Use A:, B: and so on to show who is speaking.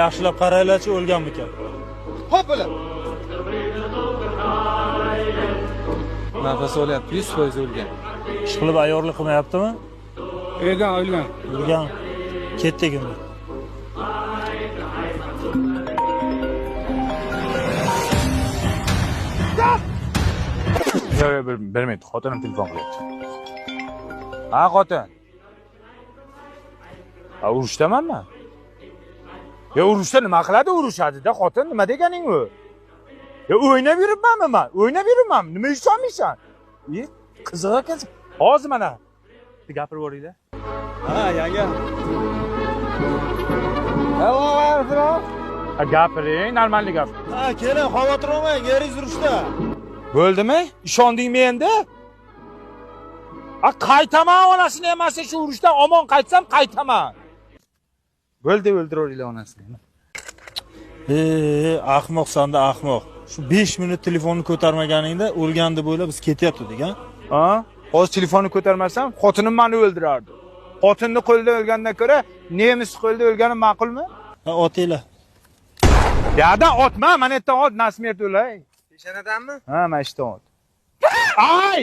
A: yaxshilab qaranglar-chi, o'lganmikan?
B: Hop bilan.
C: Nafas olyapti, 100% o'lgan.
A: Ishqilib ayyorlik qilmayaptimi?
D: O'lgan.
A: O'lgan. Ketdik endi.
E: Yo'q, bermaydi. Xotinim telefon qilyapti. Ha, xotin. Ha, urishdamanmi? Ya urushda nima qiladi? Urushadi-da, xotin. Nima deganing u? Ya o'ynab yuribmanmi men? O'ynab yuribman. Nima ishonmaysan? Qiziq ekansan. Hozir mana gapirib yuboringlar.
B: Ha, yanga.
E: Ha, gapiring, normalniy gap.
B: Ha, keling, xavotir olmang, yeringiz urushda.
E: Bo'ldimi? Ishondingmi endi? Ha, qaytaman onasini emas, shu urushdan omon qaytsam qaytaman. Bo'ldi, o'ldiravringlar onasini.
A: Ahmoqsan-da, ahmoq. Shu 5 minut telefonni ko'tarmaganingda o'lgan deb o'ylab biz ketyaptik, ha?
E: Ha? Hozir telefonni ko'tarmasam, xotinim meni o'ldirardi. Xotinni qo'lida o'lgandan ko'ra, nemis qo'lida o'lgani ma'qulmi?
A: Ha, otinglar.
E: Ya-da otma, mana yerdan ot, nasmert o'lay.
B: Peshanadanmi?
E: Ha, mana yerdan ot. Ay!